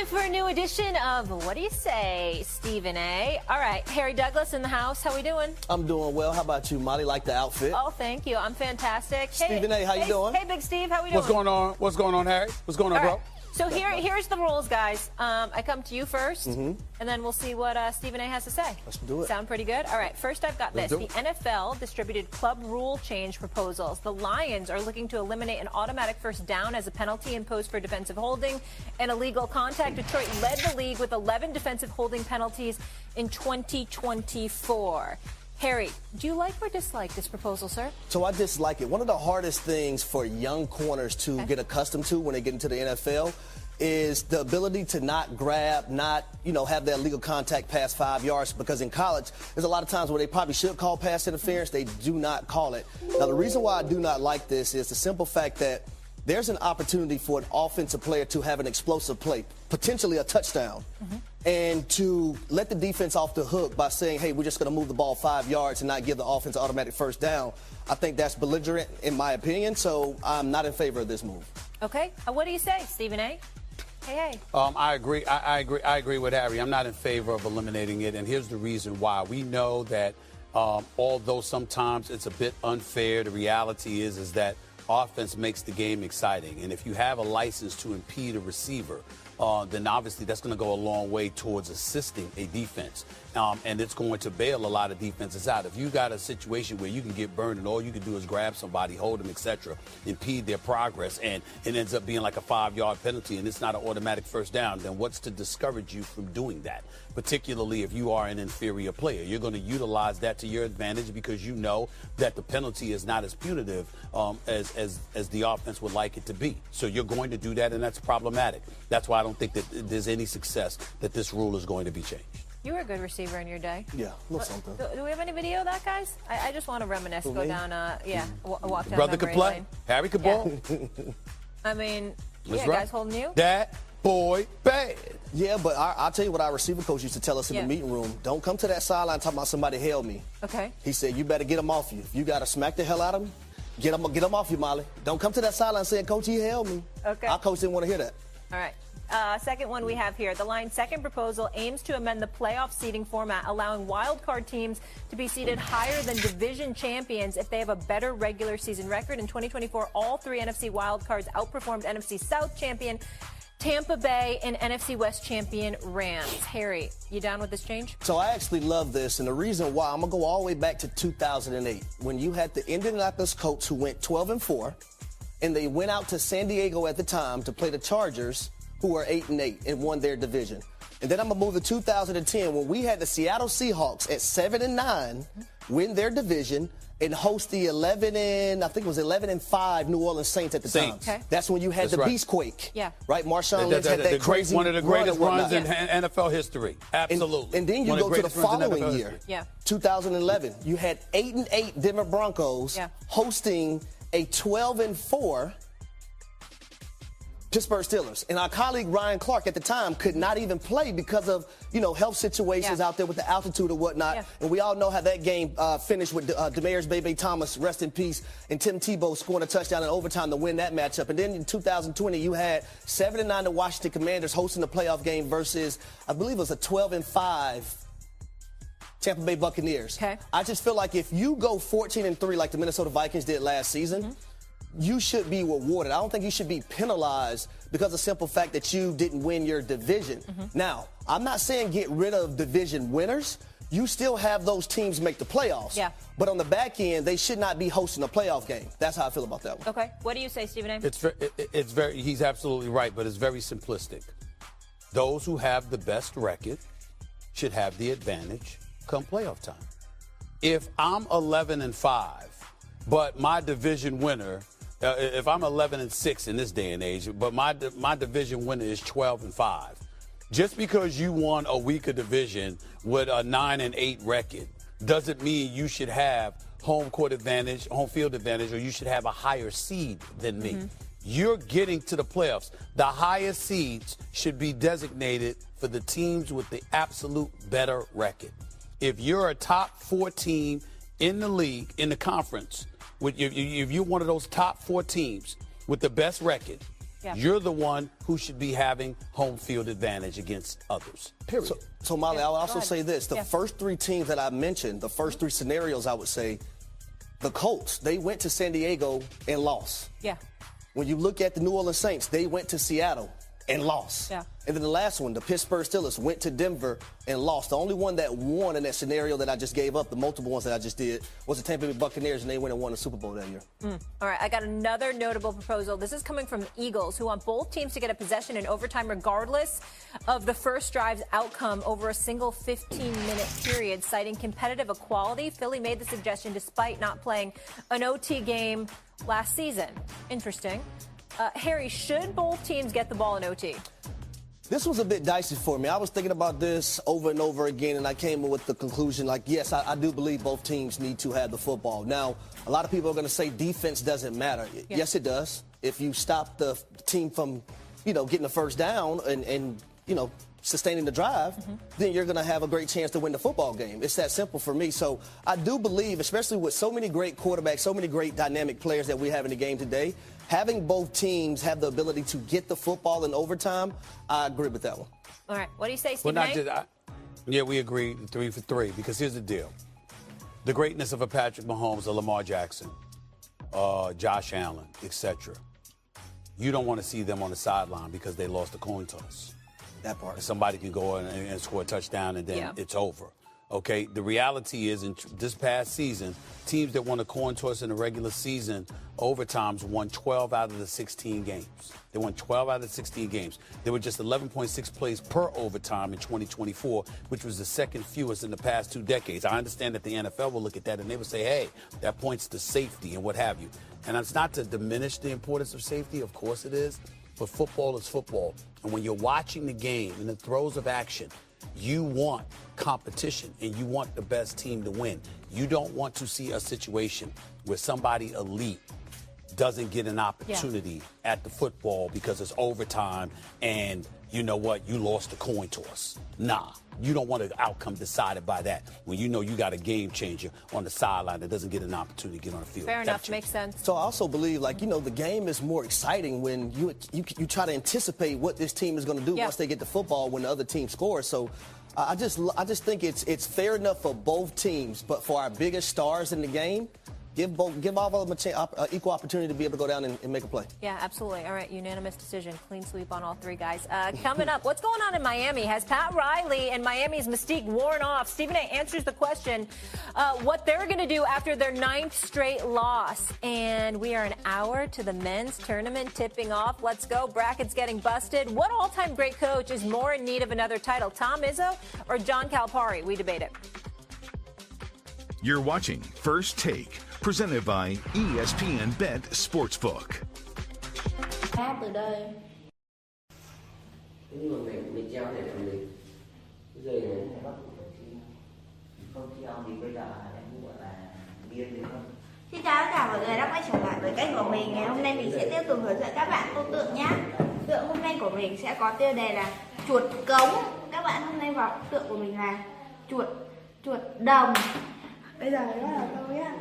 Time for a new edition of What Do You Say, Stephen A. All right, Harry Douglas in the house. How we doing? I'm doing well. How about you, Molly? Like the outfit? Oh, thank you. I'm fantastic. Stephen A, how you doing? Hey, Big Steve, how we doing? What's going on? What's going on, Harry? What's going on, bro? Right. So here's the rules, guys. I come to you first, and then we'll see what Stephen A has to say. Let's do it. Sound pretty good? All right, first I've got this. The NFL distributed club rule change proposals. The Lions are looking to eliminate an automatic first down as a penalty imposed for defensive holding and illegal contact. Detroit led the league with 11 defensive holding penalties in 2024. Harry, do you like or dislike this proposal, sir? So I dislike it. One of the hardest things for young corners to get accustomed to when they get into the NFL is the ability to not grab, not, have that illegal contact past 5 yards, because in college, there's a lot of times where they probably should call pass interference. They do not call it. Now, the reason why I do not like this is the simple fact that there's an opportunity for an offensive player to have an explosive play, potentially a touchdown, and to let the defense off the hook by saying, hey, we're just going to move the ball 5 yards and not give the offense an automatic first down. I think that's belligerent, in my opinion, so I'm not in favor of this move. Okay. What do you say, Stephen A? Hey. I agree. I agree with Harry. I'm not in favor of eliminating it, and here's the reason why. We know that although sometimes it's a bit unfair, the reality is that offense makes the game exciting. And if you have a license to impede a receiver, then obviously that's going to go a long way towards assisting a defense. And it's going to bail a lot of defenses out. If you got a situation where you can get burned and all you can do is grab somebody, hold them, etc., impede their progress, and it ends up being like a 5-yard penalty and it's not an automatic first down, then what's to discourage you from doing that? Particularly if you are an inferior player. You're going to utilize that to your advantage because you know that the penalty is not as punitive as the offense would like it to be. So you're going to do that, and that's problematic. That's why I don't think that there's any success that this rule is going to be changed. You were a good receiver in your day. Yeah, a little something. Do we have any video of that, guys? I just want to reminisce, go down, walk down Brother could memory play. lane. Harry could ball. I mean, That's yeah, right. guys holding you. That boy bad. Yeah, but I'll tell you what our receiver coach used to tell us in the meeting room. Don't come to that sideline talking about somebody held me. Okay. He said, you better get him off you. If you got to smack the hell out of him, get him off you, Molly. Don't come to that sideline saying, Coach, he held me. Okay. Our coach didn't want to hear that. All right. Second one we have here. The Lions' second proposal aims to amend the playoff seeding format, allowing wild card teams to be seeded higher than division champions if they have a better regular season record. In 2024, all three NFC wild cards outperformed NFC South champion Tampa Bay and NFC West champion Rams. Harry, you down with this change? So I actually love this, and the reason why, I'm going to go all the way back to 2008, when you had the Indianapolis Colts who went 12-4, and they went out to San Diego at the time to play the Chargers, who were 8-8 and won their division. And then I'm going to move to 2010 when we had the Seattle Seahawks at 7-9 win their division and host the 11-5 New Orleans Saints at the time. Okay. That's when you had the Beastquake. Yeah. Right? Marshawn Lynch had that crazy one of the greatest runs in Yeah. NFL history. Absolutely. And then you go to the following year, 2011. You had 8-8 Denver Broncos hosting a 12-4 Pittsburgh Steelers. And our colleague Ryan Clark at the time could not even play because of, health situations out there with the altitude and whatnot. Yeah. And we all know how that game finished with Demarius Bebe Thomas, rest in peace, and Tim Tebow scoring a touchdown in overtime to win that matchup. And then in 2020, you had 7-9 the Washington Commanders hosting the playoff game versus, I believe it was a 12-5 Tampa Bay Buccaneers. Okay. I just feel like if you go 14-3 like the Minnesota Vikings did last season, you should be rewarded. I don't think you should be penalized because of the simple fact that you didn't win your division. Now, I'm not saying get rid of division winners. You still have those teams make the playoffs. Yeah. But on the back end, they should not be hosting a playoff game. That's how I feel about that one. Okay. What do you say, Stephen A? He's absolutely right, but it's very simplistic. Those who have the best record should have the advantage come playoff time. If I'm 11-5, but my division winner, if I'm 11-6 in this day and age, but my division winner is 12-5, just because you won a weaker division with a 9-8 record doesn't mean you should have home court advantage, home field advantage, or you should have a higher seed than me. You're getting to the playoffs. The highest seeds should be designated for the teams with the absolute better record. If you're a top 4 team in the league, in the conference, if you're one of those top 4 teams with the best record, Yeah. You're the one who should be having home field advantage against others. Period. So Molly, I would also say this. The first three teams that I mentioned, the first three scenarios, I would say, the Colts, they went to San Diego and lost. Yeah. When you look at the New Orleans Saints, they went to Seattle and lost. Yeah. And then the last one, the Pittsburgh Steelers, went to Denver and lost. The only one that won in that scenario that I just gave up, the multiple ones that I just did, was the Tampa Bay Buccaneers, and they went and won the Super Bowl that year. All right, I got another notable proposal. This is coming from the Eagles, who want both teams to get a possession in overtime regardless of the first drive's outcome over a single 15-minute period, citing competitive equality. Philly made the suggestion despite not playing an OT game last season. Interesting. Harry, should both teams get the ball in OT? This was a bit dicey for me. I was thinking about this over and over again, and I came with the conclusion, like, yes, I do believe both teams need to have the football. Now, a lot of people are going to say defense doesn't matter. Yeah. Yes, it does. If you stop the team from, getting the first down and sustaining the drive, then you're going to have a great chance to win the football game. It's that simple for me. So I do believe, especially with so many great quarterbacks, so many great dynamic players that we have in the game today, having both teams have the ability to get the football in overtime, I agree with that one. All right. What do you say, Stephen A? Yeah, we agree 3 for 3, because here's the deal. The greatness of a Patrick Mahomes, a Lamar Jackson, Josh Allen, etc. You don't want to see them on the sideline because they lost the coin toss. That part. Somebody can go in and score a touchdown, and then it's over. Okay, the reality is, in this past season, teams that won a coin toss in the regular season overtimes won 12 out of the 16 games. They won 12 out of the 16 games. There were just 11.6 plays per overtime in 2024, which was the second fewest in the past 2 decades. I understand that the NFL will look at that and they will say, hey, that points to safety and what have you. And it's not to diminish the importance of safety. Of course it is. But football is football. And when you're watching the game in the throes of action, you want competition and you want the best team to win. You don't want to see a situation where somebody elite doesn't get an opportunity at the football because it's overtime and you know what, you lost the coin toss. Nah, you don't want an outcome decided by that when you know you got a game changer on the sideline that doesn't get an opportunity to get on the field. Fair enough, makes sense. So I also believe, the game is more exciting when you try to anticipate what this team is going to do once they get the football when the other team scores. So I just think it's fair enough for both teams, but for our biggest stars in the game, give all of them an equal opportunity to be able to go down and make a play. Yeah, absolutely. All right, unanimous decision. Clean sweep on all 3 guys. Coming up, what's going on in Miami? Has Pat Riley and Miami's mystique worn off? Stephen A. answers the question, what they're going to do after their 9th straight loss. And we are an hour to the men's tournament tipping off. Let's go. Brackets getting busted. What all-time great coach is more in need of another title, Tom Izzo or John Calipari? We debate it. You're watching First Take, presented by ESPN Bet Sportsbook. Từ đây. Nhưng mà mình treo để làm gì? Cái dây này bắt buộc phải không treo thì bây giờ em cũng gọi là điên được không? Xin chào tất cả mọi người đã quay trở lại với kênh của mình. Ngày hôm nay mình sẽ tiếp tục hướng dẫn các bạn tô tượng nhé. Tượng hôm nay của mình sẽ có tiêu đề là chuột cống. Các bạn hôm nay vào tượng của mình là chuột đồng. Bây giờ nó là tôi nhá.